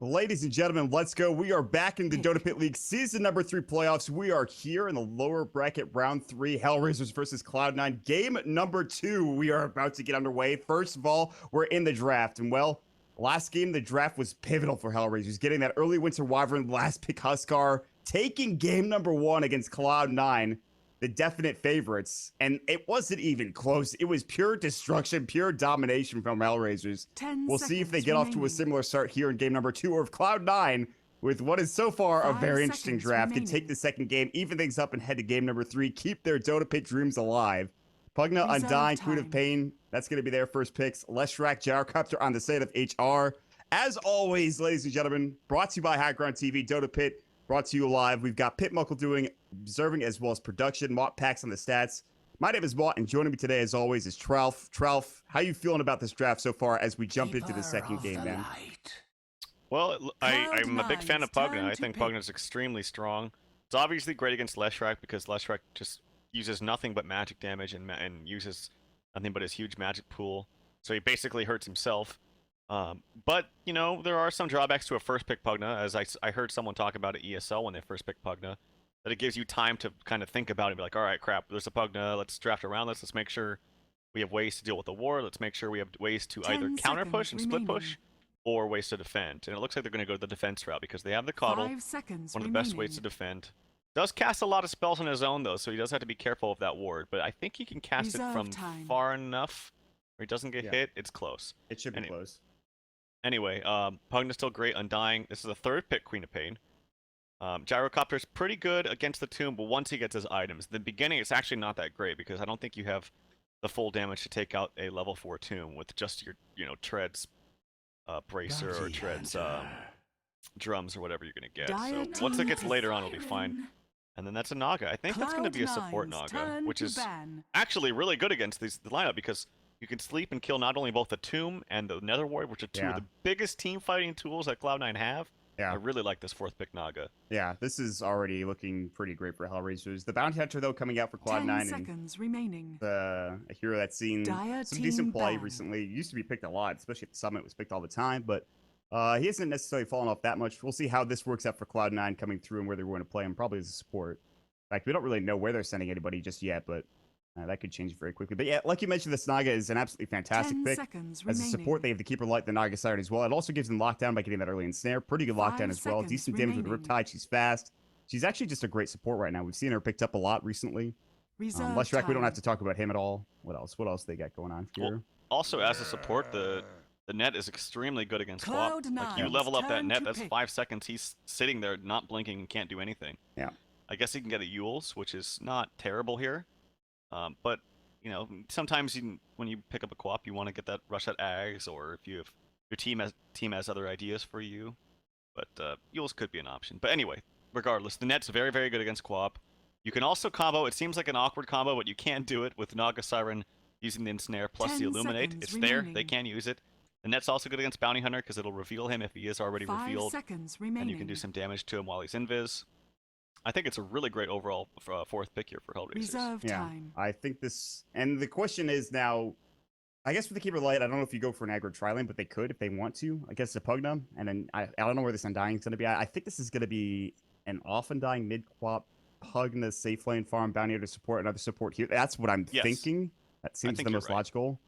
Ladies and gentlemen, let's go. We are back in the Dota Pit League season number 3 playoffs. We are here in the lower bracket round 3, HellRaisers versus Cloud9. Game number 2, we are about to get underway. First of all, we're in the draft. And well, last game, the draft was pivotal for HellRaisers. Getting that early Winter Wyvern, last pick Huskar, taking game number 1 against Cloud9, the definite favorites. And it wasn't even close. It was pure destruction, pure domination from HellRaisers. We'll see if they get off to a similar start here in game number 2, or if Cloud9, with what is so far a very interesting draft, can take the second game, even things up, and head to game number 3, keep their Dota Pit dreams alive. Pugna, Undying, Queen of Pain, that's going to be their first picks. Leshrac, Gyrocopter on the side of HR. As always, ladies and gentlemen, brought to you by High Ground TV, Dota Pit, brought to you live. We've got Pit Muckle doing observing as well as production. Mott packs on the stats. My name is Mott, and joining me today, as always, is Tralf. Tralf, how you feeling about this draft so far as we jump into the second game, man? Well, I'm a big fan of Pugna. I think Pugna is extremely strong. It's obviously great against Leshrac because Leshrac just uses nothing but magic damage and uses nothing but his huge magic pool. So he basically hurts himself. But, you know, there are some drawbacks to a first pick Pugna, as I heard someone talk about at ESL when they first picked Pugna, that it gives you time to kind of think about it and be like, all right, crap, there's a Pugna, let's draft around this, let's make sure we have ways to deal with the war, let's make sure we have ways to either counter push and split push, or ways to defend. And it looks like they're going to go the defense route because they have the Coddle, one of the best ways to defend. Does cast a lot of spells on his own, though, so he does have to be careful of that ward, but I think he can cast it from far enough where he doesn't get hit. It's close. It should be close. Anyway, Pugna's still great. Undying. This is a third pick Queen of Pain. Gyrocopter's pretty good against the tomb, but once he gets his items, the beginning it's actually not that great because I don't think you have the full damage to take out a level 4 tomb with just your, Treads bracer or Treads drums or whatever you're gonna get. So once it gets later on, it'll be fine. And then that's a Naga. I think that's gonna be a support Naga, which is actually really good against the lineup because you can sleep and kill not only both the Tomb and the Nether Ward, which are two of the biggest team fighting tools that Cloud9 have. Yeah. I really like this fourth pick Naga. Yeah, this is already looking pretty great for HellRaisers. The Bounty Hunter, though, coming out for Cloud9. A hero that's seen some decent play recently. Used to be picked a lot, especially at the Summit, was picked all the time, but he hasn't necessarily fallen off that much. We'll see how this works out for Cloud9 coming through and where they're going to play him, probably as a support. In fact, we don't really know where they're sending anybody just yet, but that could change very quickly. But yeah, like you mentioned, this Naga is an absolutely fantastic pick. As a support, they have the Keeper Light, the Naga Siren as well. It also gives them lockdown by getting that early ensnare. Pretty good lockdown as well. Decent damage with Riptide. She's fast. She's actually just a great support right now. We've seen her picked up a lot recently. Leshrac, we don't have to talk about him at all. What else? What else they got going on here? Well, also, as a support, the net is extremely good against Swap. Like, you level up that net, that's 5 seconds. He's sitting there not blinking and can't do anything. Yeah. I guess he can get a Yules, which is not terrible here. But sometimes when you pick up a co-op, you want to get that rush at Ags, or if you have your team has other ideas for you. But Yules could be an option. But anyway, regardless, the net's very, very good against co-op. You can also combo. It seems like an awkward combo, but you can do it with Naga Siren using the Ensnare plus the Illuminate. It's there. They can use it. The net's also good against Bounty Hunter because it'll reveal him if he is already revealed. And you can do some damage to him while he's invis. I think it's a really great overall fourth pick here for HellRaisers. I think this, and the question is now, I guess for the Keeper Light, I don't know if you go for an aggro tri-lane, but they could if they want to. I guess the Pugna, and then I don't know where this Undying is going to be. I think this is going to be an off Undying mid-quap, Pugna safe lane farm, Bounty Hunter support, another support here. That's what I'm thinking. That seems the most logical.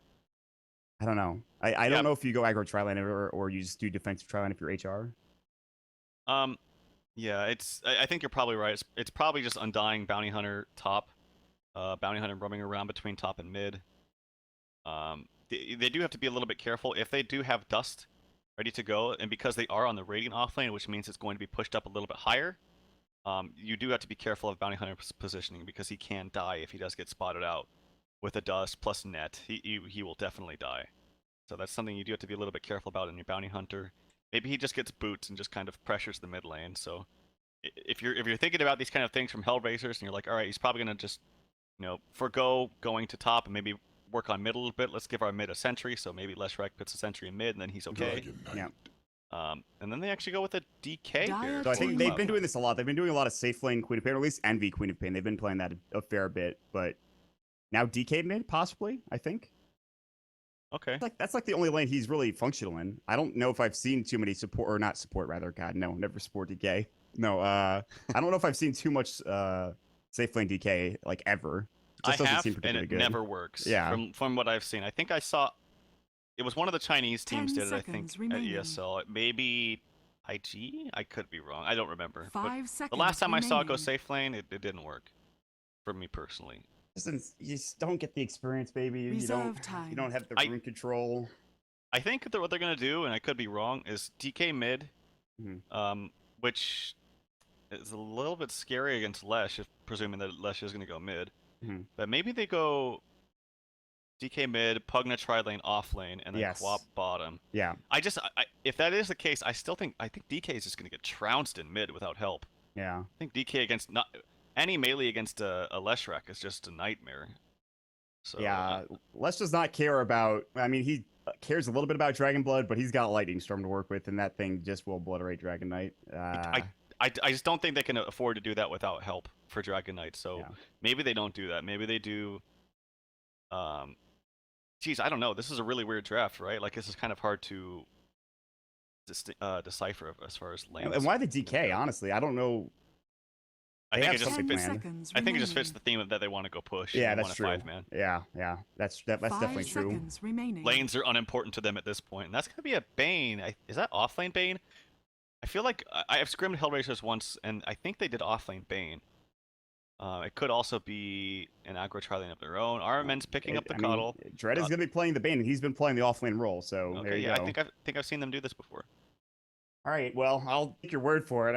I don't know. I don't know if you go aggro tri-lane or you just do defensive tri-lane if you're HR. Yeah, I think you're probably right. It's probably just Undying, Bounty Hunter, top. Bounty Hunter roaming around between top and mid. They do have to be a little bit careful. If they do have Dust ready to go, and because they are on the Radiant offlane, which means it's going to be pushed up a little bit higher, you do have to be careful of Bounty Hunter's positioning because he can die if he does get spotted out. With a Dust plus net, he will definitely die. So that's something you do have to be a little bit careful about in your Bounty Hunter. Maybe he just gets boots and just kind of pressures the mid lane. So if you're thinking about these kind of things from HellRaisers and you're like, all right, he's probably gonna just forgo going to top and maybe work on mid a little bit. Let's give our mid a sentry. So maybe Leshrac puts a sentry in mid and then he's okay. Yeah. And then they actually go with a DK here. So I think they've been doing this a lot. They've been doing a lot of safe lane Queen of Pain, or at least Envy Queen of Pain. They've been playing that a fair bit, but now DK mid possibly. I think. Okay. That's like the only lane he's really functional in. I don't know if I've seen too many support, or not support rather. God, no, never support DK. No, I don't know if I've seen too much safe lane DK like ever. It I just doesn't have, seem and particularly it good. never works. Yeah. From what I've seen, I think I saw it was one of the Chinese 10 teams did it. I think seconds remaining. at ESL, maybe IG. I could be wrong. I don't remember. 5 But seconds the last time I saw it go remaining. safe lane, it didn't work for me personally. You just don't get the experience, baby. You Reserve don't. time. You don't have the I- room control. I think that what they're gonna do, and I could be wrong, is DK mid, Mhm. which is a little bit scary against Lesh, if presuming that Lesh is gonna go mid. Mhm. But maybe they go DK mid, Pugna tri lane off lane, and then Yes. Quap bottom. Yeah. If that is the case, I think DK is just gonna get trounced in mid without help. Yeah. I think DK against any melee against a Leshrac is just a nightmare. So Yeah. Les does not care about. I mean, he cares a little bit about Dragon Blood, but he's got Lightning Storm to work with, and that thing just will obliterate Dragon Knight. I just don't think they can afford to do that without help for Dragon Knight. So Yeah. maybe they don't do that. Maybe they do. Geez, I don't know. This is a really weird draft, right? Like this is kind of hard to decipher as far as lanes. And why the DK? Honestly, I don't know. I They think have it just something fits. planned. seconds I think it just fits remaining. the theme that they want to go push. Yeah, and they that's want true. a 5-man. Yeah. That's 5 definitely true. seconds remaining. Lanes are unimportant to them at this point, and that's gonna be a Bane. Is that offlane Bane? I feel like I've scrimmed HellRaisers once, and I think they did offlane Bane. It could also be an aggro tri-lane of their own. Armamen's picking up the cuddle. Dread is going to be playing the Bane, and he's been playing the offlane role. So there Okay, you yeah, go. I think I've seen them do this before. All right, well, I'll take your word for it.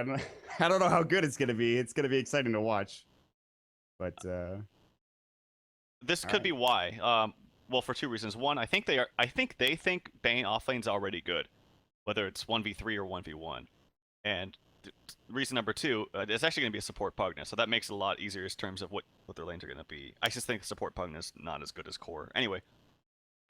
I don't know how good it's going to be. It's going to be exciting to watch. But This All could right. be why. Well, for two reasons. One, I think they think Bane offlane's already good, whether it's 1v3 or 1v1. And reason number two, it's actually going to be a support Pugna, so that makes it a lot easier in terms of what their lanes are going to be. I just think support Pugna is not as good as core. Anyway,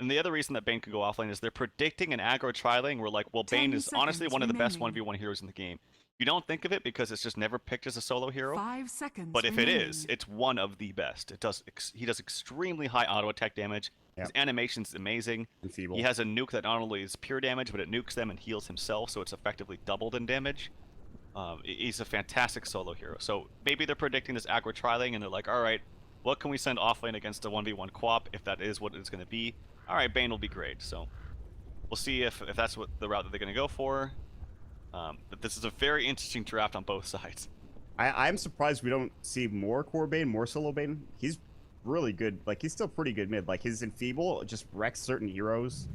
and the other reason that Bane could go offlane is they're predicting an aggro tri-lane where, like, well, 10 Bane is honestly seconds one of the best remaining. 1v1 heroes in the game. You don't think of it because it's just never picked as a solo hero. 5 seconds But if it remaining. is, it's one of the best. He does extremely high auto attack damage. Yep. His animation's amazing. and feeble. He has a nuke that not only is pure damage, but it nukes them and heals himself, so it's effectively doubled in damage. He's a fantastic solo hero. So maybe they're predicting this aggro tri-lane, and they're like, all right, what can we send offlane against a 1v1 Quap if that is what it's going to be? All right, Bane will be great. So we'll see if that's what the route that they're going to go for. But this is a very interesting draft on both sides. I'm surprised we don't see more core Bane, more solo Bane. He's really good. Like, he's still pretty good mid. Like, his Enfeeble just wrecks certain heroes.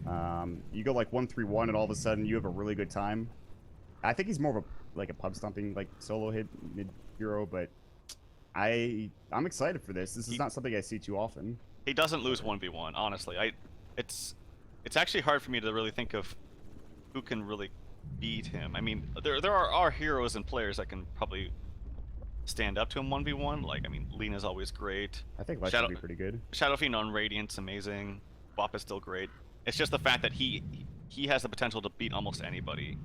You go like 1-3-1, and all of a sudden you have a really good time. I think he's more of a pub stomping like solo hit mid hero, but I'm excited for this. This is not something I see too often. He doesn't lose 1v1, honestly. It's actually hard for me to really think of who can really beat him. I mean, there are heroes and players that can probably stand up to him 1v1. Like, I mean, Lena's always great. I think Lesh would be pretty good. Shadow Fiend on Radiant's amazing. Bop is still great. It's just the fact that he has the potential to beat almost anybody.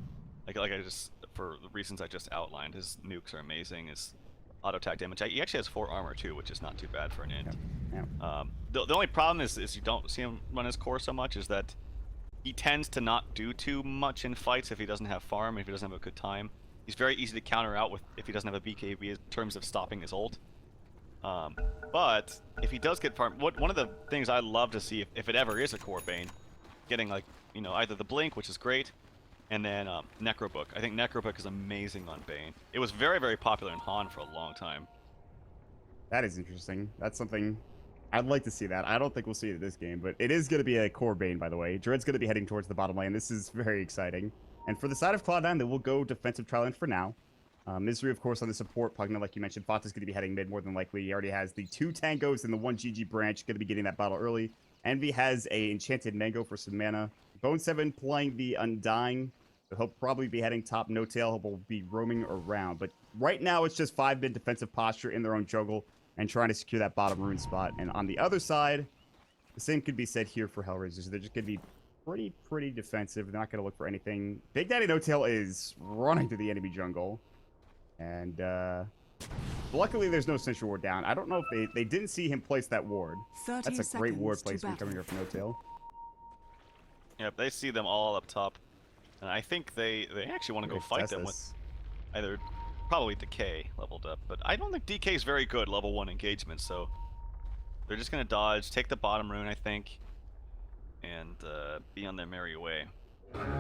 Like I just, for the reasons I just outlined, his nukes are amazing. His auto attack damage. He actually has 4 armor too, which is not too bad for an int. Yeah. The only problem is you don't see him run his core so much, is that he tends to not do too much in fights if he doesn't have farm, if he doesn't have a good time. He's very easy to counter out with if he doesn't have a BKB in terms of stopping his ult. But if he does get farm, one of the things I love to see if it ever is a core Bane, getting like, you know, either the Blink, which is great, and then Necrobook. I think Necrobook is amazing on Bane. It was very, very popular in Han for a long time. That is interesting. That's something I'd like to see that. I don't think we'll see it in this game, but it is going to be a core Bane, by the way. Dread's going to be heading towards the bottom lane. This is very exciting. And for the side of Cloud9, they will go defensive tri-lane for now. Misery, of course, on the support Pugna, like you mentioned. Fata's going to be heading mid more than likely. He already has the 2 Tangos and the 1 GG branch. Going to be getting that battle early. Envy has a Enchanted Mango for some mana. Bone 7 playing the Undying. So he'll probably be heading top. No Tail will be roaming around. But right now, it's just 5-mid defensive posture in their own jungle and trying to secure that bottom rune spot. And on the other side, the same could be said here for HellRaisers. They're just going to be pretty defensive. They're not going to look for anything. Big Daddy No Tail is running to the enemy jungle. And luckily, there's no Sentry Ward down. I don't know if they didn't see him place that ward. 30 That's a great ward seconds to placement coming battle. here from No Tail. Yep, they see them all up top. And I think they actually want to go fight them with either probably Decay leveled up, but I don't think DK is very good level 1 engagement, so they're just gonna dodge, take the bottom rune, I think, and be on their merry way.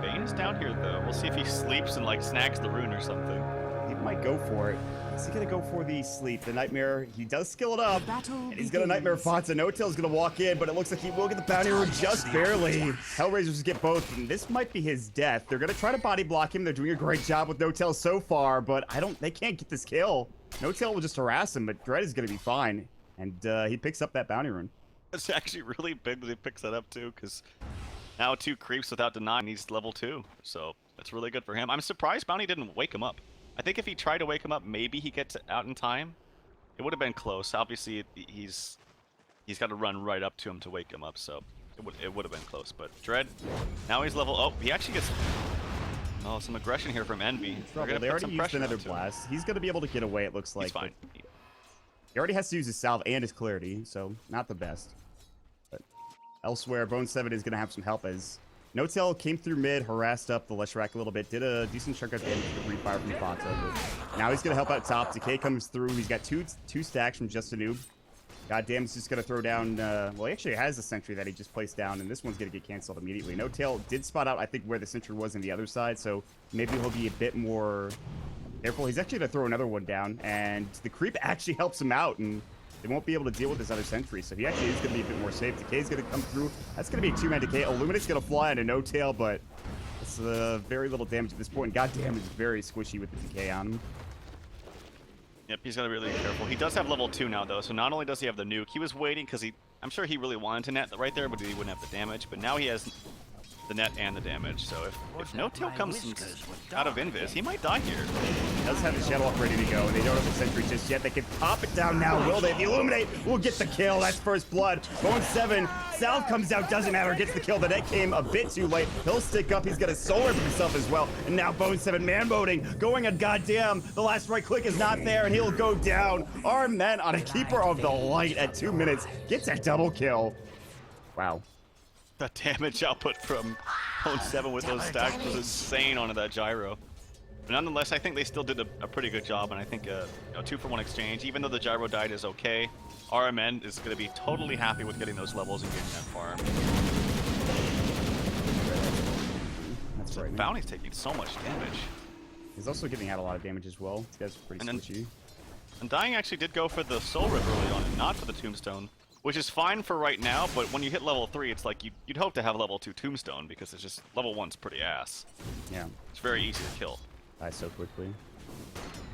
Bane is down here though. We'll see if he sleeps and like snags the rune or something. He might go for it. Is he gonna go for the sleep? The Nightmare, he does skill it up. And he's gonna Nightmare Fonta. No-Tail's gonna walk in, but it looks like he will get the bounty rune just barely. HellRaisers get both, and this might be his death. They're gonna try to body block him. They're doing a great job with No-Tail so far, but they can't get this kill. No-Tail will just harass him, but Dread is gonna be fine. And he picks up that bounty rune. It's actually really big that he picks that up too, because now 2 creeps without denying he's level 2. So that's really good for him. I'm surprised Bounty didn't wake him up. I think if he tried to wake him up, maybe he gets out in time. It would have been close. Obviously, he's got to run right up to him to wake him up, so it would have been close. But Dread, now he's level. Oh, he actually gets some aggression here from Envy. They already used another blast. He's gonna be able to get away. It looks like. He's fine. He already has to use his salve and his clarity, so not the best. But elsewhere, Bone 7 is gonna have some help as No-Tail came through mid, harassed up the Leshrac a little bit, did a decent chunk of damage with the refire from Fonta, but now he's gonna help out top. Decay comes through. He's got two stacks from Just a Noob. Goddamn, he's just gonna throw down. Well, he actually has a sentry that he just placed down, and this one's gonna get canceled immediately. No-Tail did spot out, I think, where the sentry was on the other side, so maybe he'll be a bit more careful. He's actually gonna throw another one down, and the creep actually helps him out, and they won't be able to deal with this other sentry, so he actually is going to be a bit more safe. Decay's going to come through. That's going to be a 2-man Decay. Illuminate's going to fly into No-Tail, but it's very little damage at this point. Goddamn, it's very squishy with the Decay on him. Yep, he's got to be really careful. He does have level 2 now, though, so not only does he have the nuke, he was waiting because I'm sure he really wanted to net right there, but he wouldn't have the damage, but now he has the net and the damage, so if No-Tail comes out of Invis, he might die here. He does have the Shadow Walk ready to go, and they don't have the sentry just yet. They can pop it down now, will they? The Illuminate will get the kill. That's first blood. Bone 7, Salve comes out, doesn't matter, gets the kill. The net came a bit too late. He'll stick up, he's got a soul rip himself as well, and now Bone 7 man moding, going on goddamn. The last right click is not there, and he'll go down. Arm then on a Keeper of the Light at 2 minutes, gets a double kill. Wow. The damage output from Bone 7 with those stacks was insane onto that gyro. But nonetheless, I think they still did a pretty good job, and I think a 2-for-1 exchange, even though the gyro died, is okay. RMN is going to be totally happy with getting those levels and getting that farm. That's right. Bounty's taking so much damage. He's also getting out a lot of damage as well. This guy's pretty squishy. Undying actually did go for the Soul Rip early on, and not for the Tombstone. Which is fine for right now, but when you hit level 3, it's like you'd hope to have level 2 Tombstone, because it's just level 1's pretty ass. Yeah. It's very easy to kill. Die so quickly.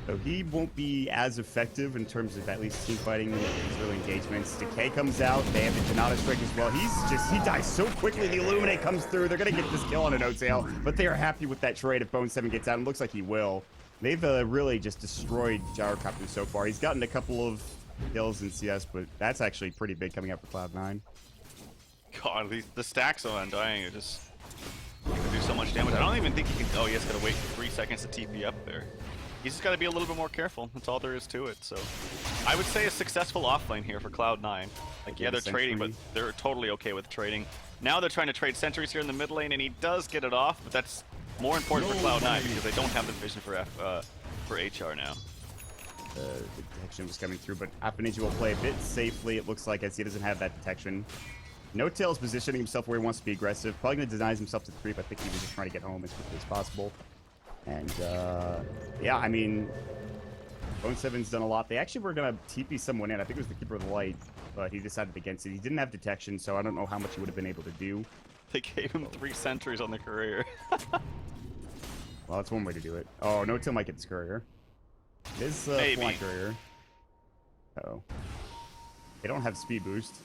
So he won't be as effective in terms of at least team fighting his early engagements. Decay comes out, they have the Janata strike as well. He dies so quickly, the Illuminate comes through, they're gonna get this kill on a No-Tail, but they are happy with that trade if Bone 7 gets out, and it looks like he will. They've really just destroyed Gyrocopter so far. He's gotten a couple of kills in CS, but that's actually pretty big coming up for Cloud9. God, the stacks on Undying are just do so much damage. I don't even think he can. Oh, he has got to wait 3 seconds to TP up there. He's just got to be a little bit more careful. That's all there is to it. So, I would say a successful offlane here for Cloud9. Like, yeah, they're trading, but they're totally okay with trading. Now they're trying to trade sentries here in the mid lane, and he does get it off, but that's more important for Cloud9 because they don't have the vision for HR now. The detection was coming through, but Appanage will play a bit safely, it looks like, as he doesn't have that detection. No-Tail's positioning himself where he wants to be aggressive. Probably going to deny himself to the creep. I think he was just trying to get home as quickly as possible. And, yeah, I mean, Bone 7's done a lot. They actually were going to TP someone in. I think it was the Keeper of the Light, but he decided against it. He didn't have detection, so I don't know how much he would have been able to do. They gave him 3 sentries on the courier. Well, that's one way to do it. Oh, No-Tail might get this courier. It is flank courier. Uh-oh. They don't have speed boost.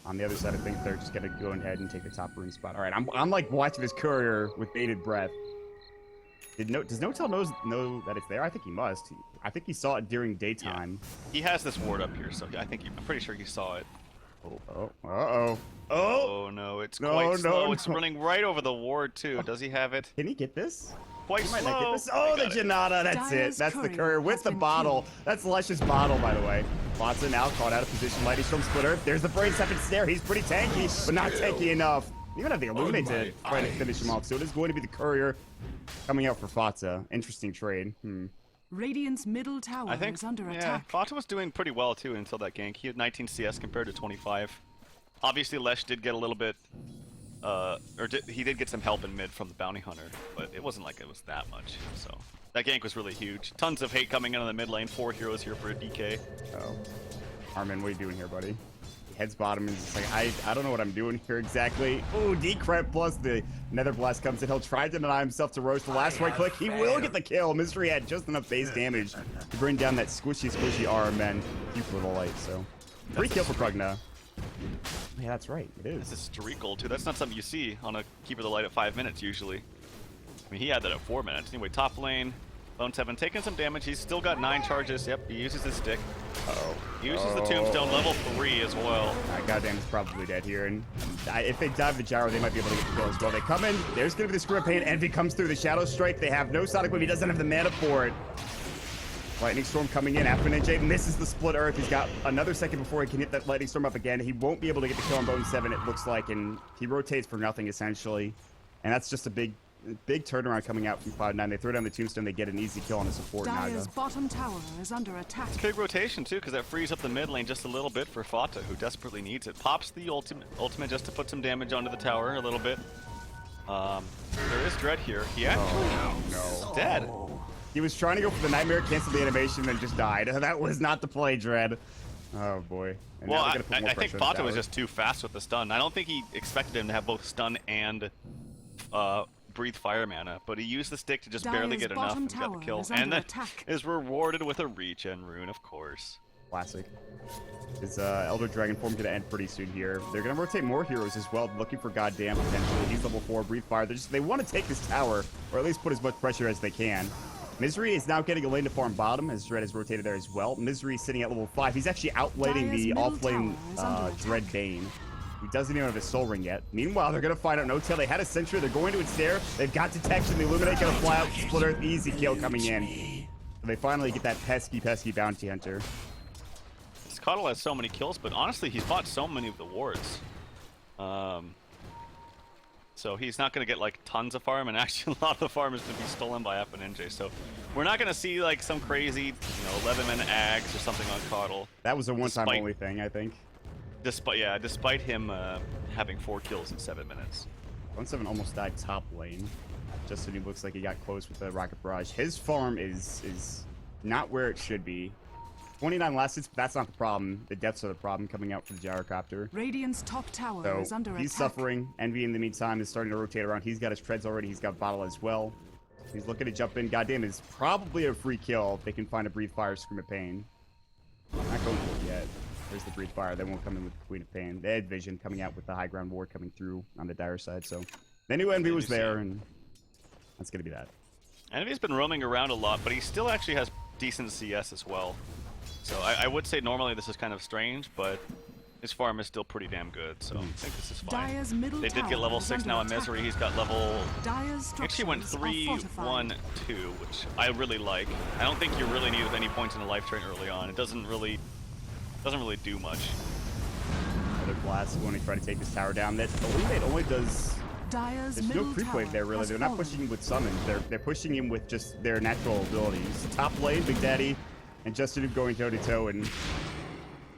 On the other side, I think they're just gonna go ahead and take the top rune spot. All right, I'm like watching this courier with bated breath. Does No-Tail know that it's there? I think he must. I think he saw it during daytime. Yeah. He has this ward up here, so I'm pretty sure he saw it. Oh no, it's quite slow. It's running right over the ward too. Does he have it? Can he get this? Quite slow. Might not get this. Oh, the Janata. That's it. That's the courier with the bottle. That's Lesh's bottle, by the way. Watson now caught out of position. Mighty Storm Splitter. There's the Brain Step and Snare. He's pretty tanky, but not tanky enough. They even have the Illuminate to try to finish him off, so it is going to be the Courier coming out for Fata. Interesting trade. Radiant's middle tower is under attack. Fata was doing pretty well too until that gank. He had 19 CS compared to 25. Obviously, Lesh did get a little bit, he did get some help in mid from the Bounty Hunter, but it wasn't like it was that much. So that gank was really huge. Tons of hate coming in on the mid lane. 4 heroes here for a DK. Oh, Armin, what are you doing here, buddy? He heads bottom and is just like, I don't know what I'm doing here exactly. Oh, Decrypt plus the Nether Blast comes in. He'll try to deny himself to Roche. The last right click, he will get the kill. Mystery had just enough base damage to bring down that squishy arm and keep for the light. So, free kill for Prugna. Yeah, that's right. It is. This is streakle too. That's not something you see on a Keeper of the Light at 5 minutes usually. I mean, he had that at 4 minutes. Anyway, top lane. Lone7 taking some damage. He's still got 9 charges. Yep, he uses his stick. Uh-oh. He uses the Tombstone, level 3 as well. Goddamn, he's probably dead here. And if they dive the gyro, they might be able to get the kill as well. They come in. There's going to be the Screw of Pain. Envy comes through the Shadow Strike. They have no Sonic Wave. He doesn't have the mana for it. Lightning Storm coming in. FNJ misses the Split Earth. He's got another second before he can hit that Lightning Storm up again. He won't be able to get the kill on Bone7, it looks like. And he rotates for nothing, essentially. And that's just a big turnaround coming out from Cloud9. They throw down the Tombstone, they get an easy kill on the support Dire's Naga. bottom tower is under attack. It's big rotation too, because that frees up the mid lane just a little bit for Fata, who desperately needs it. Pops the ultimate just to put some damage onto the tower a little bit. There is Dread here. He actually is dead. He was trying to go for the Nightmare, cancel the animation, and just died. That was not the play, Dread. Oh boy. And well, I think Fata was just too fast with the stun. I don't think he expected him to have both stun and breathe fire mana, but he used the stick to just barely get enough and got the kill. And then is rewarded with a regen rune, of course. Classic. His Elder Dragon form going to end pretty soon here. They're going to rotate more heroes as well, looking for goddamn potential. He's level 4, breathe fire. They want to take this tower, or at least put as much pressure as they can. Misery is now getting a lane to farm bottom, as Dread has rotated there as well. Misery sitting at level 5. He's actually outlaning the off-lane Dread Bane. He doesn't even have his soul ring yet. Meanwhile, they're going to find out No-Tail. They had a sentry. They're going to ensnare. They've got detection. The Illuminate going to fly out. Split Earth. Easy kill coming in. So they finally get that pesky Bounty Hunter. This Coddle has so many kills, but honestly, he's fought so many of the wards. So he's not going to get like tons of farm, and actually a lot of the farm is going to be stolen by FNJ. So we're not going to see like some crazy, 11-minute Ags or something on Coddle. That was a one-time only thing, I think. Despite him having 4 kills in 7 minutes. 1-7 almost died top lane. Justin, he looks like he got close with the Rocket Barrage. His farm is not where it should be. 29 last hits, but that's not the problem. The deaths are the problem coming out for the Gyrocopter. Radiant's top tower is under he's attack. suffering. Envy in the meantime is starting to rotate around. He's got his treads already. He's got Bottle as well. He's looking to jump in. Goddamn, is probably a free kill if they can find a Breathe Fire, Scream of Pain. Not going for it yet. There's the Breathe Fire. They won't come in with the Queen of Pain. They had Vision coming out with the High Ground Ward coming through on the Dire side. So they knew Envy was there, and that's going to be that. Envy's been roaming around a lot, but he still actually has decent CS as well. So I would say normally this is kind of strange, but his farm is still pretty damn good, so I think this is fine. They did get level 6 now in Misery. He's got level... He actually went 3-1-2, which I really like. I don't think you really need any points in the life train early on. It doesn't really do much. Another blast when they try to take this tower down. That Illuminate only does... There's no creep wave there, really. They're not pushing him with summons. They're pushing him with just their natural abilities. Top lane, Big Daddy, and Justin going toe-to-toe, and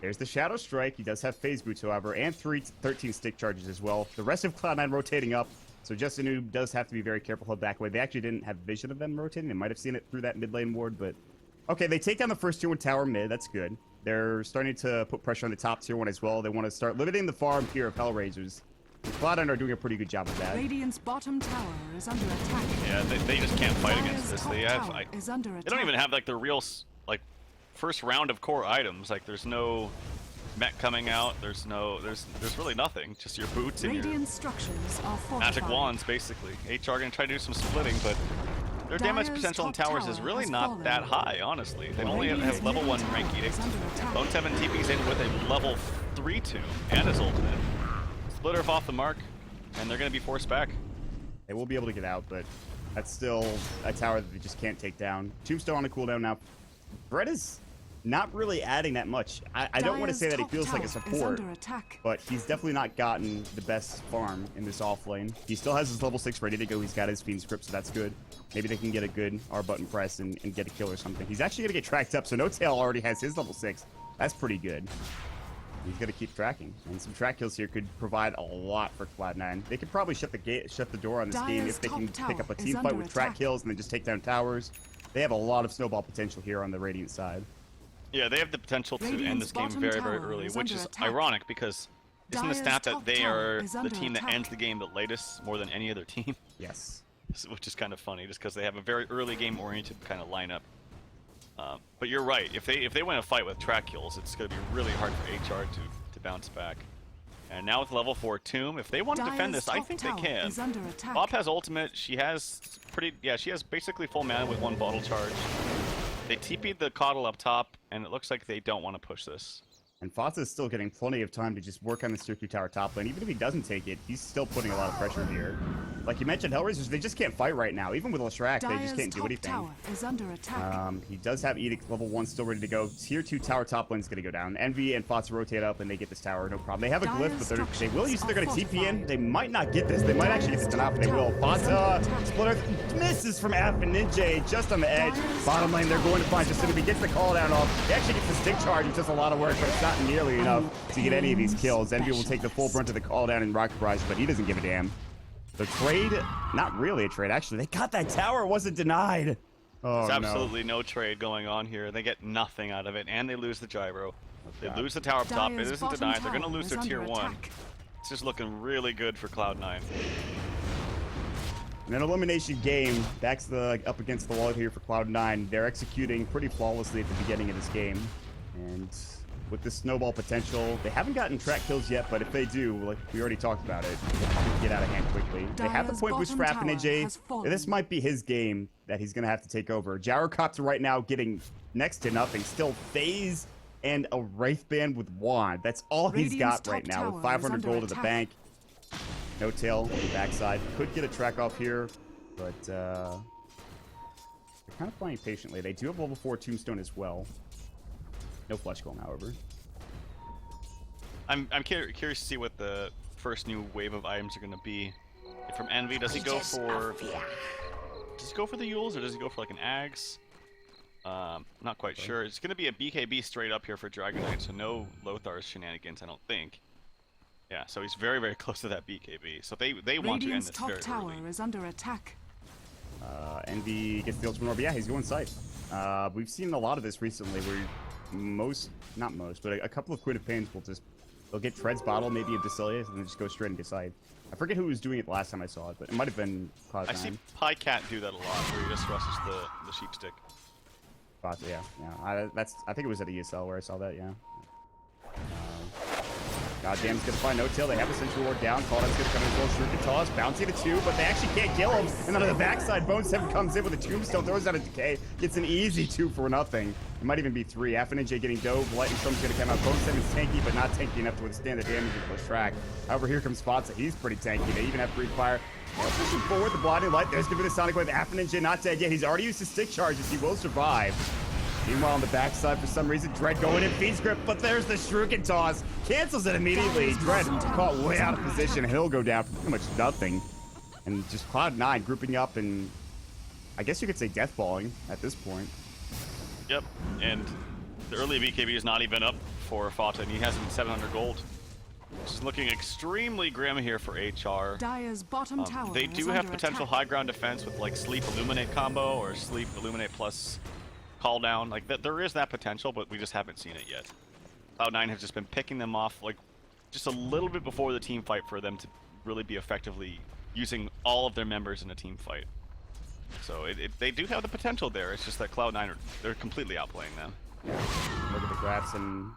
there's the Shadow Strike. He does have Phase Boots, however, and 13 stick charges as well. The rest of Cloud9 rotating up, so Justin does have to be very careful. He'll back away. They actually didn't have vision of them rotating. They might have seen it through that mid lane ward, but... Okay, they take down the first tier 1 tower mid. That's good. They're starting to put pressure on the top tier 1 as well. They want to start limiting the farm here of HellRaisers. Cloud9 are doing a pretty good job of that. Radiant's bottom tower is under attack. Yeah, they just can't fight against this. They don't even have like the real first round of core items. Like there's no mech coming out. There's really nothing. Just your boots and your structures are magic wands, basically. HR gonna try to do some splitting, but their damage potential in towers is really not that high, honestly. They only have level 1 rank edict. Lone7 TP's in with a level 3-2 and his ultimate. Split Earth off the mark, and they're going to be forced back. They will be able to get out, but that's still a tower that they just can't take down. Tombstone on a cooldown now. Dread is not really adding that much. I don't want to Dire's say that he top feels like a tower is support, under attack. but he's definitely not gotten the best farm in this off lane. He still has his level 6 ready to go. He's got his Fiend script, so that's good. Maybe they can get a good R button press and get a kill or something. He's actually going to get tracked up, so No Tail already has his level 6. That's pretty good. He's going to keep tracking, and some track kills here could provide a lot for Cloud9. They could probably shut the door on this game if they can pick up a team fight with track kills and then just take down towers. They have a lot of snowball potential here on the Radiant side. Yeah, they have the potential to end this game very, very early, which is ironic because isn't the stat that they are the team that ends the game the latest more than any other team? Yes. Which is kind of funny, just because they have a very early game-oriented kind of lineup. But you're right. If they win a fight with track kills, it's going to be really hard for HR to bounce back. And now with level 4 Tomb, if they want to defend this, I think they can. Bob has ultimate. She has she has basically full mana with 1 bottle charge. They TP'd the Coddle up top, and it looks like they don't want to push this. And Fata is still getting plenty of time to just work on the Circuit Tower top lane. Even if he doesn't take it, he's still putting a lot of pressure here. Like you mentioned, HellRaisers, they just can't fight right now. Even with Leshrac, they just can't do anything. Tower is under attack. He does have Edict level 1 still ready to go. Tier 2 tower top lane's going to go down. Envy and Fata rotate up, and they get this tower, no problem. They have a glyph, but they will use it. They're going to TP in. They might not get this. They might actually get this done off, but they will. Fata, Splitter, misses from Affinity, just on the edge. Bottom lane, they're going to find just if he gets the call down off. He actually gets the stick charge. It does a lot of work, but it's not nearly enough to get any of these kills. Envy will take the full brunt of the call down and rocket barrage, but he doesn't give a damn. The trade, not really a trade, actually. They got that tower, it wasn't denied. Oh, There's absolutely no trade going on here. They get nothing out of it, and they lose the gyro. They lose the tower up top. It isn't denied. They're going to lose their tier 1. It's just looking really good for Cloud9. In an elimination game, backs up against the wall here for Cloud9. They're executing pretty flawlessly at the beginning of this game. And with this snowball potential, they haven't gotten track kills yet, but if they do, like we already talked about it, get out of hand quickly. They have the point boost for Affinity. This might be his game that he's going to have to take over. Gyrocopter right now getting next to nothing. Still phase and a Wraithband with Wand. That's all he's got right now with 500 gold to the bank. No Tail on the backside. Could get a track off here, but they're kind of playing patiently. They do have level 4 Tombstone as well. No Flesh Golem, however. I'm curious to see what the first new wave of items are going to be. From Envy, does he go for the Yules, or does he go for like an Axe? Not quite sure. It's going to be a BKB straight up here for Dragon Knight, so no Lothar's shenanigans, I don't think. Yeah, so he's very, very close to that BKB. So they want to end this very early. Top tower is under attack. Envy gets the ultimate orb. Yeah, he's going Scythe. We've seen a lot of this recently where not most, but a couple of Queen of Pains will they'll get Tread's bottle, maybe a Basileus, and then just go straight into Scythe. I forget who was doing it last time I saw it, but it might have been Cloud9. I see Pycat do that a lot, where he just rushes the sheep stick. Yeah. I think it was at ESL where I saw that, yeah. Goddamn's gonna find No Tail. They have a Central Ward down. Call-Out's gonna come in as well. Shuriken toss, bouncing to 2, but they actually can't kill him. And then on the backside, Bone 7 comes in with a Tombstone, throws out a Decay, gets an easy 2 for nothing. It might even be 3. Affinity getting dove. Lightning Storm's gonna come out. Bone 7's tanky, but not tanky enough to withstand the damage of the track. However, here comes Spotza. He's pretty tanky. They even have free fire. Pushing forward, the blinding light. There's gonna be the Sonic Wave. Affinity not dead yet. He's already used his stick charges. He will survive. Meanwhile, on the backside, for some reason, Dread going in Fiend's Grip, but there's the Shuriken toss. Cancels it immediately. Dread caught way out of position. He'll go down for pretty much nothing. And just Cloud9 grouping up and I guess you could say deathballing at this point. Yep, and the early BKB is not even up for Fata, and he has 700 gold. This is looking extremely grim here for HR. Dire's bottom tower they do have potential high ground defense with like Sleep Illuminate combo or Sleep Illuminate plus Call Down. Like there is that potential, but we just haven't seen it yet. Cloud9 has just been picking them off like just a little bit before the team fight for them to really be effectively using all of their members in a team fight. So they do have the potential there. It's just that Cloud9 they're completely outplaying them. Look at the graphs and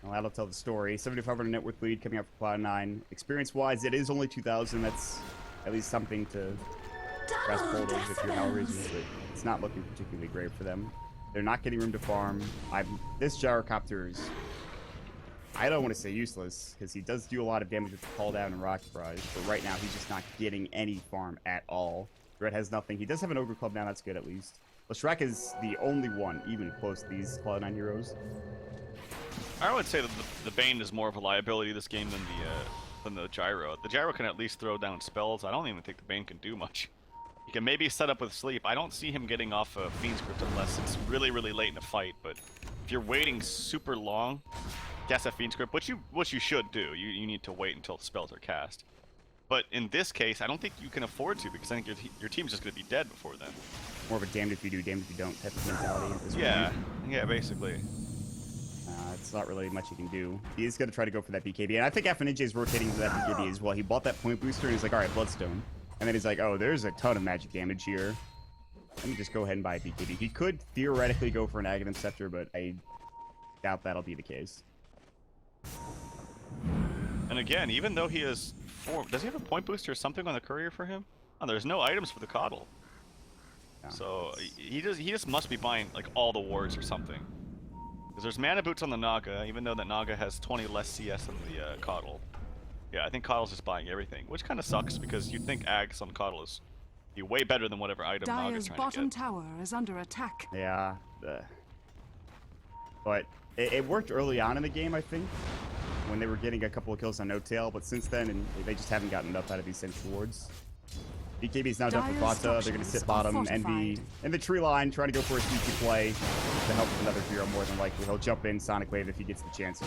well, that'll tell the story. 7,500 net worth lead coming up for Cloud9. Experience-wise, it is only 2,000. That's at least something to grasp hold of if you're HellRaisers, but it's not looking particularly great for them. They're not getting room to farm. This Gyrocopter is, I don't want to say useless, because he does do a lot of damage with the Call Down and Rocket Barrage, but right now he's just not getting any farm at all. Red has nothing. He does have an Ogre Club now. That's good, at least. Leshrac is the only one even close to these Cloud9 heroes. I would say that the Bane is more of a liability this game than the Gyro. The Gyro can at least throw down spells. I don't even think the Bane can do much. He can maybe set up with sleep. I don't see him getting off a Fiend Script unless it's really, really late in a fight. But if you're waiting super long, cast a Fiend Script, which you should do. You need to wait until the spells are cast. But in this case, I don't think you can afford to, because I think your team's just going to be dead before then. More of a damned if you do, damned if you don't type of mentality at this point. Yeah, basically. It's not really much you can do. He is going to try to go for that BKB, and I think FNJ is rotating to that BKB as well. He bought that point booster, and he's like, all right, Bloodstone. And then he's like, oh, there's a ton of magic damage here. Let me just go ahead and buy a BKB. He could theoretically go for an Aghanim Scepter, but I doubt that'll be the case. And again, even though he has 4... Does he have a point booster or something on the courier for him? Oh, there's no items for the Coddle. No. So he just must be buying like all the wards or something. Because there's mana boots on the Naga, even though that Naga has 20 less CS than the Coddle. Yeah, I think Coddle's just buying everything, which kind of sucks because you'd think Ags on Coddle is be way better than whatever item Naga's trying bottom to get. tower is under attack. Yeah, but it worked early on in the game, I think, when they were getting a couple of kills on No Tail, but since then, and they just haven't gotten enough out of these central wards. BKB is now done for Vata. They're going to sit bottom, Envy in the tree line, trying to go for a sneaky play to help with another hero more than likely. He'll jump in Sonic Wave if he gets the chance to.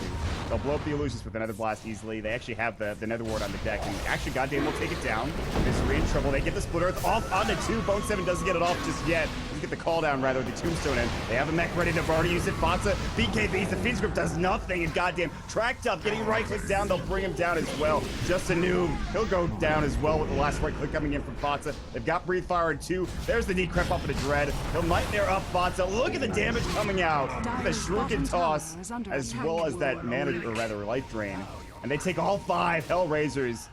They'll blow up the illusions with another blast easily. They actually have the Nether Ward on the deck, and actually, goddamn, will take it down. Misery in trouble. They get the Split Earth off on the 2. Bone 7 doesn't get it off just yet. Doesn't get the call down, rather, the Tombstone in. They have a mech ready to already use it. Vata, BKBs, the Fiend Script does nothing, and goddamn, tracked up, getting right click down. They'll bring him down as well. Just a noob. He'll go down as well with the last right click coming in from Vata. They've got Breathe Fire in 2. There's the knee creep up of the Dread. He'll Nightmare up Vata. Look at the damage coming out. The Shuriken Toss, as well as that mana, or rather life drain. And they take all 5 HellRaisers.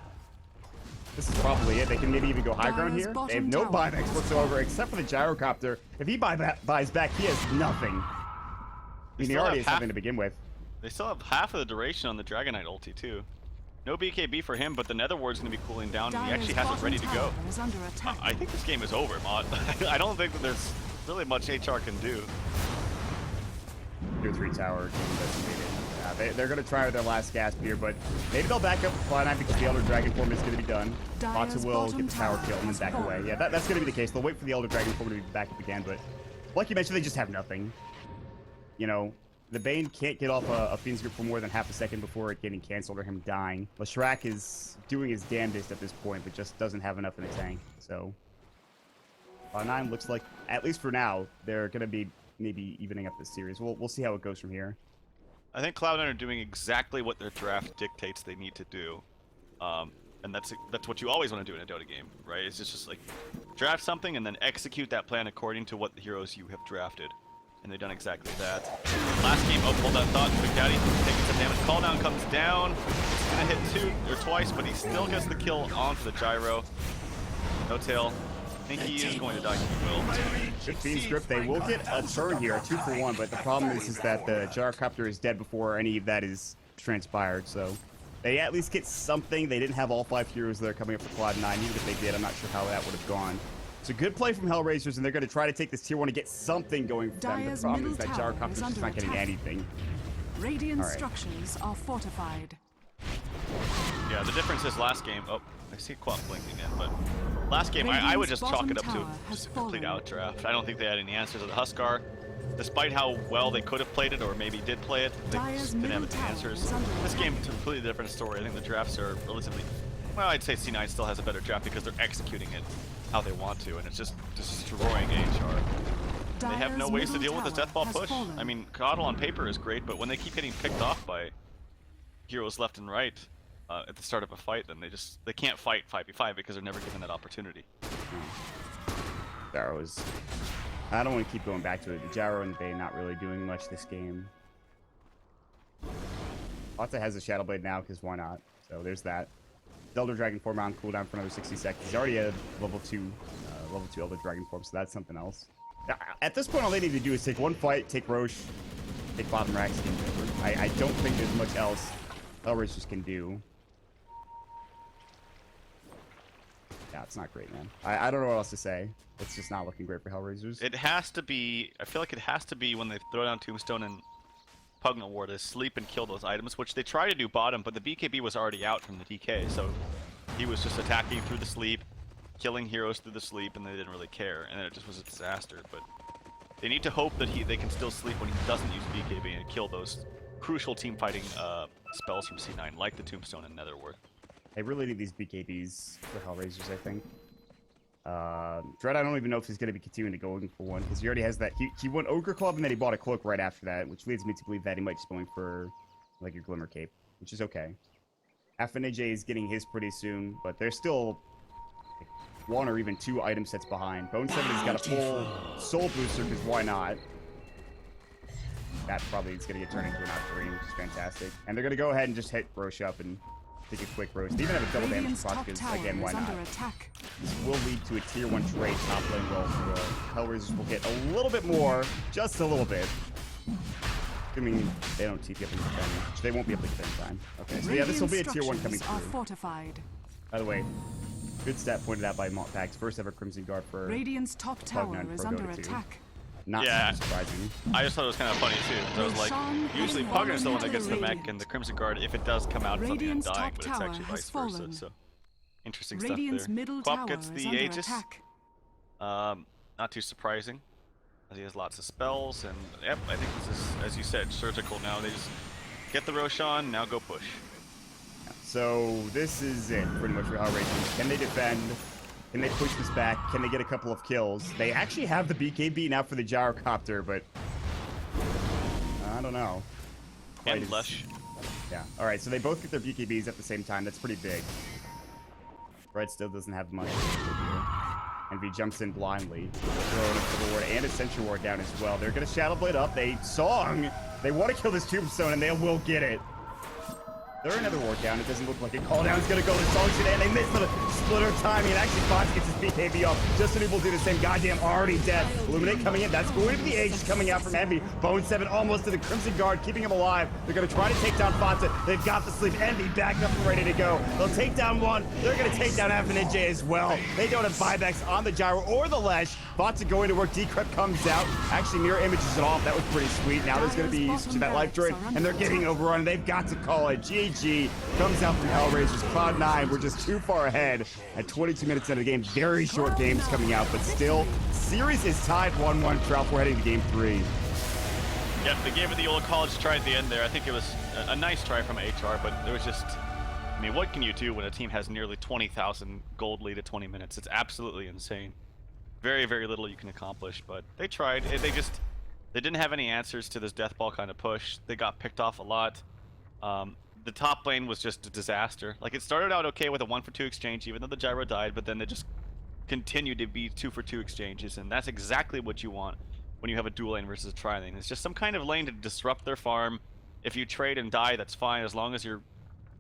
This is probably it. They can maybe even go high ground here. They have no buybacks whatsoever, except for the Gyrocopter. If he buys back, he has nothing. I mean, he already has nothing to begin with. They still have half of the duration on the Dragonite ulti, too. No BKB for him, but the Nether Ward's going to be cooling down, and he actually has it ready to go. I think this game is over, Mod. I don't think that there's really much HR can do. Tier 3 tower game decimated. They're going to try their last gasp here, but maybe they'll back up Cloud9 because the Elder Dragon Form is going to be done. Vata will get the tower kill and then back away. Yeah, that's going to be the case. They'll wait for the Elder Dragon Form to be back up again, but like you mentioned, they just have nothing. You know, the Bane can't get off a Fiend Script for more than half a second before it getting canceled or him dying. Leshrac is doing his damnedest at this point, but just doesn't have enough in the tank. So, Cloud9 looks like, at least for now, they're going to be maybe evening up this series. We'll see how it goes from here. I think Cloud9 are doing exactly what their draft dictates they need to do. And that's what you always want to do in a Dota game, right? It's just like draft something and then execute that plan according to what the heroes you have drafted. And they've done exactly that. Last game, oh, hold that thought. Big Daddy taking some damage. Call down comes down. It's gonna hit 2 or twice, but he still gets the kill onto the Gyro. No Tail. I think he is going to die. He will. Good Fiend Script. They will get a turn here, a 2-for-1, but the problem is that the Gyrocopter is dead before any of that is transpired, so they at least get something. They didn't have all 5 heroes that are coming up for Cloud9. Even if they did, I'm not sure how that would have gone. It's a good play from HellRaisers, and they're going to try to take this tier 1 and get something going for them. The problem is that Gyrocopter's just not getting anything. Radiant structures are fortified. Yeah, the difference is last game. Oh, I see Quap blinking in, but last game I would just chalk it up to just a complete outdraft. I don't think they had any answers to the Huskar. Despite how well they could have played it, or maybe did play it, they just didn't have any answers. This game is a completely different story. I think the drafts are relatively... Well, I'd say C9 still has a better draft because they're executing it how they want to, and it's just destroying HR. They have no ways to deal with this Deathball push. I mean, Coddle on paper is great, but when they keep getting picked off by heroes left and right at the start of a fight, then they can't fight 5v5 because they're never given that opportunity. Gyro is... I don't want to keep going back to it. The Gyro and Bane not really doing much this game. Vata has a Shadow Blade now because why not? So there's that. Elder Dragon Form on cooldown for another 60 seconds. He's already a level 2 Elder Dragon Form, so that's something else. Now, at this point, all they need to do is take one fight, take Roche, take bottom racks, game over. I don't think there's much else HellRaisers can do. Yeah, it's not great, man. I don't know what else to say. It's just not looking great for HellRaisers. It has to be. I feel like it has to be when they throw down Tombstone and Pugnant War to sleep and kill those items, which they try to do bottom, but the BKB was already out from the DK, so he was just attacking through the sleep, killing heroes through the sleep, and they didn't really care, and then it just was a disaster. But they need to hope that they can still sleep when he doesn't use BKB and kill those crucial team fighting spells from C9, like the Tombstone and Nether Ward. They really need these BKBs for HellRaisers, I think. Dread, I don't even know if he's going to be continuing to go for one, because he already has that. He went Ogre Club, and then he bought a cloak right after that, which leads me to believe that he might just be going for, like, your Glimmer Cape, which is okay. FNJ is getting his pretty soon, but they're still like, 1 or even 2 item sets behind. Bone 7 has got a full Soul Booster, because why not? That probably is going to get turned into an Octarine, which is fantastic. And they're going to go ahead and just hit Rosh up and take a quick roast. They even have a double damage spot because, again, why not? This will lead to a tier 1 trade top lane roll for HellRaisers will get a little bit more, just a little bit. Assuming they don't TP up in defend, which they won't be able to defend in time. Okay, so yeah, this will be a tier 1 coming through. By the way, good stat pointed out by Montpack's first ever Crimson Guard for Radiant's top tower is under attack. Not surprising. I just thought it was kind of funny too. So I was like, usually Pugnant's the one that gets the mech and the Crimson Guard if it does come out from the end dying, but it's actually vice versa. So interesting stuff there. Quap gets the Aegis. Not too surprising, as he has lots of spells, and yep, I think this is, as you said, surgical now. They just get the Roshan, now go push. So this is it, pretty much for HellRaisers. Can they defend? Can they push this back? Can they get a couple of kills? They actually have the BKB now for the Gyrocopter, but I don't know. And Lush. Yeah. All right, so they both get their BKBs at the same time. That's pretty big. Red still doesn't have much. Envy jumps in blindly. Throwing a Civil Ward and a Sentry Ward down as well. They're going to Shadow Blade up. They want to kill this Tombstone, and they will get it. They're another ward down. It doesn't look like it. Call down is going to go to Song's today, and they missed the splitter timing. And actually, Fox gets his BKB off. Justin will do the same. Goddamn, already dead. Illuminate coming in. That's going to be the Aegis coming out from Envy. Bone 7 almost to the Crimson Guard, keeping him alive. They're going to try to take down Fata. They've got the sleep. Envy back up and ready to go. They'll take down one. They're going to take down FNJ as well. They don't have buybacks on the Gyro or the Lesh. Fata going to work. Decrep comes out. Actually, mirror images it off. That was pretty sweet. Now there's going to be used to that life drain, and they're getting overrun. They've got to call it. GG comes out from HellRaisers. Cloud9, we're just too far ahead at 22 minutes into the game. Very short games coming out, but still, series is tied 1-1. Trout, we're heading to game 3. Yep, they gave it the old college try at the end there. I think it was a nice try from HR, but there was just, I mean, what can you do when a team has nearly 20,000 gold lead at 20 minutes? It's absolutely insane. Very, very little you can accomplish, but they tried. They didn't have any answers to this death ball kind of push. They got picked off a lot. The top lane was just a disaster. Like, it started out okay with a 1-for-2 exchange, even though the Gyro died, but then they just continued to be 2-for-2 exchanges, and that's exactly what you want when you have a dual lane versus a tri lane. It's just some kind of lane to disrupt their farm. If you trade and die, that's fine, as long as you're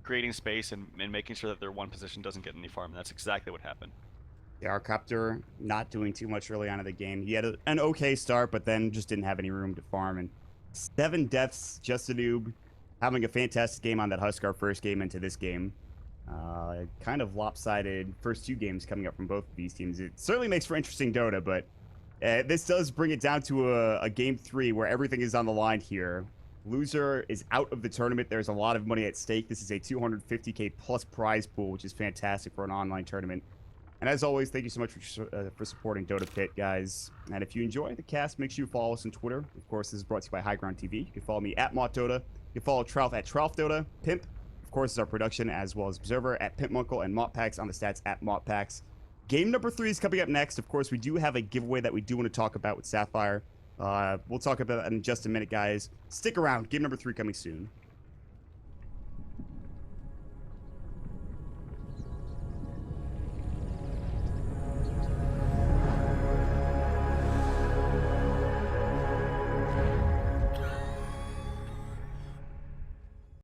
creating space and making sure that their one position doesn't get any farm. And that's exactly what happened. The Gyrocopter not doing too much early on in the game. He had an okay start, but then just didn't have any room to farm. And 7 deaths, just a noob. Having a fantastic game on that Huskar first game into this game. Kind of lopsided first 2 games coming up from both of these teams. It certainly makes for interesting Dota, but this does bring it down to a game 3 where everything is on the line here. Loser is out of the tournament. There's a lot of money at stake. This is a 250K plus prize pool, which is fantastic for an online tournament. And as always, thank you so much for supporting Dota Pit, guys. And if you enjoy the cast, make sure you follow us on Twitter. Of course, this is brought to you by High Ground TV. You can follow me at MottDota. You can follow Trout at TroutDota. Pimp, of course, is our production, as well as Observer at PimpMunkle, and Mottpacks on the stats at Mottpacks. Game number 3 is coming up next. Of course, we do have a giveaway that we do want to talk about with Sapphire. We'll talk about that in just a minute, guys. Stick around. Game number 3 coming soon.